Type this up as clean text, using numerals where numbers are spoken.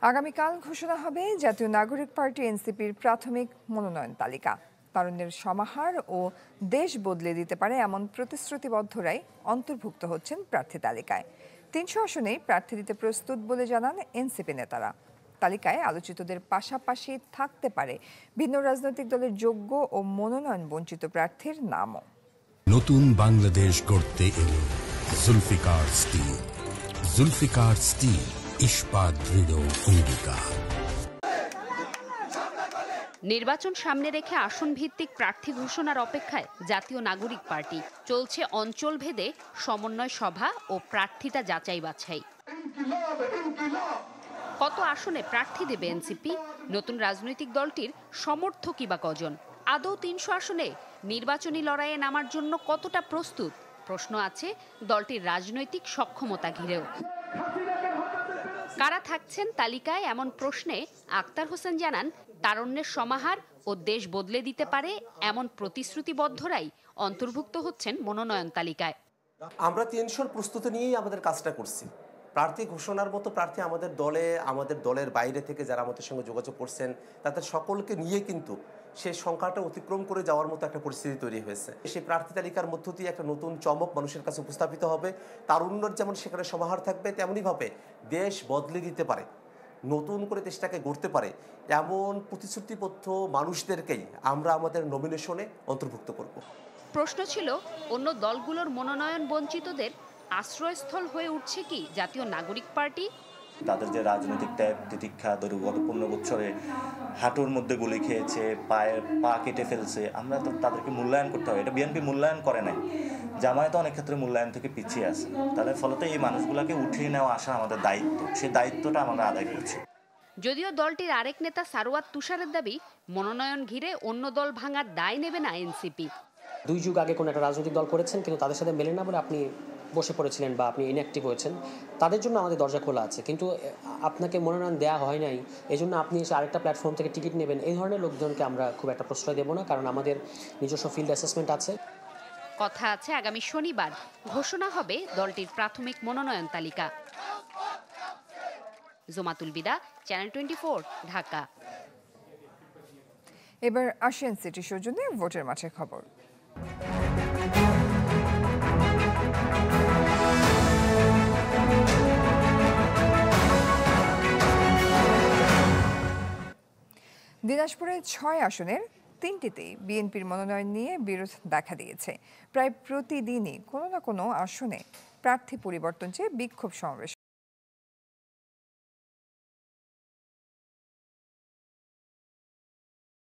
আগামীকাল ঘোষণা হবে জাতীয় নাগরিক পার্টি এনসিপির প্রাথমিক মনোনয়ন তালিকা। তারুণ্যের সমাহার ও দেশ বদলে দিতে পারে এমন প্রতিশ্রুতিবদ্ধরাই অন্তর্ভুক্ত হচ্ছেন প্রার্থী তালিকায়। ৩০০ আসনেই প্রার্থী দিতে প্রস্তুত বলে জানান এনসিপি নেতারা। তালিকায় আলোচিতদের পাশাপাশি থাকতে পারে ভিন্ন রাজনৈতিক দলের যোগ্য ও মনোনয়ন বঞ্চিত প্রার্থীর নামও। নতুন বাংলাদেশ গড়তে এলো জুলফিকার স্টিল। জুলফিকার স্টিল, ইস্পাত দৃঢ় অঙ্গীকার। নির্বাচন সামনে রেখে আসন ভিত্তিক প্রার্থী ঘোষণার অপেক্ষায় জাতীয় নাগরিক পার্টি। চলছে অঞ্চল ভেদে সমন্বয় সভা ও প্রার্থিতা যাচাই বাছাই। কত আসনে প্রার্থী দেবে এনসিপি? নতুন রাজনৈতিক দলটির সমর্থকই বা কজন? আদৌ ৩০০ আসনে নির্বাচনী লড়াইয়ে নামার জন্য কতটা প্রস্তুত? প্রশ্ন আছে দলটির রাজনৈতিক সক্ষমতা ঘিরেও। কারা থাকছেন তালিকায় এমন প্রশ্নে আক্তার হোসেন জানান, তারুণ্যের সমাহার ও দেশ বদলে দিতে পারে এমন প্রতিশ্রুতিবদ্ধরাই অন্তর্ভুক্ত হচ্ছেন মনোনয়ন তালিকায়। আমরা ৩০০ প্রস্তুতি নিয়েই আমাদের কাজটা করছি। প্রার্থী ঘোষণার মতো প্রার্থী আমাদের দলের বাইরে থেকে যারা আমাদের সঙ্গে যোগাযোগ করছেন তাদের সকলকে নিয়ে কিন্তু সেই সংখ্যাটা অতিক্রম করে যাওয়ার মতো একটা পরিস্থিতি তৈরি হয়েছে। সেই প্রার্থী তালিকার মধ্য দিয়ে একটা নতুন চমক মানুষের কাছে উপস্থাপিত হবে। তারুণ্যের যেমন সেখানে সমাহার থাকবে, তেমনইভাবে দেশ বদলে দিতে পারে, নতুন করে দেশটাকে গড়তে পারে এমন প্রতিশ্রুতিবদ্ধ মানুষদেরকেই আমরা আমাদের নমিনেশনে অন্তর্ভুক্ত করব। প্রশ্ন ছিল, অন্য দলগুলোর মনোনয়ন বঞ্চিতদের আশ্রয়স্থল হয়ে উঠছে কি জাতীয় নাগরিক পার্টি? তাদের যে রাজনৈতিক ত্যাগ তিতিক্ষা গত 15 বছরে হাঁটুর মধ্যে গুলি খেয়েছে, পা কেটে ফেলছে, আমরা তো তাদেরকে মূল্যায়ন করতে হবে। এটা বিএনপি মূল্যায়ন করে নাই, জামায়াত অনেক ক্ষেত্রে মূল্যায়ন থেকে পিছিয়ে আছে। তাদের ফলতে এই মানুষগুলোকে উঠিয়ে নেওয়া আসা আমাদের দায়িত্ব, সেই দায়িত্বটা আমরা আদায় করছি। যদিও দলটির আরেক নেতা সারওয়াত তুষারের দাবি, মনোনয়ন ঘিরে অন্য দল ভাঙার দায় নেবে না এনসিপি। 2 যুগ আগে কোনো একটা রাজনৈতিক দল করেছেন, কিন্তু তাদের সাথে মেলে না বলে আপনি বসে পড়েছিলেন বা আপনি ইনঅ্যাক্টিভ হয়েছেন, তাদের জন্য আমাদের দরজা খোলা আছে। কিন্তু আপনাকে মনোনয়ন দেওয়া হয় নাই, এই জন্য আপনি এসে আরেকটা প্ল্যাটফর্ম থেকে টিকিট নেবেন, এই ধরনের লোকজনকে আমরা খুব একটা প্রশ্রয় দেব না, কারণ আমাদের নিজস্ব ফিল্ড অ্যাসেসমেন্ট আছে। কথা আছে আগামী শনিবার ঘোষণা হবে দলটির প্রাথমিক মনোনয়ন তালিকা। জোমাতুল বিদা, চ্যানেল 24, ঢাকা। এবার আসেন সিটি সৌজন্যে ভোটের মাঠের খবর। দিনাজপুরে 6 আসনের 3টিতেই বিএনপির মনোনয়ন নিয়ে বিরোধ দেখা দিয়েছে। প্রায় প্রতিদিনই কোনো না কোনো আসনে প্রার্থী পরিবর্তন চেয়ে বিক্ষোভ সমাবেশ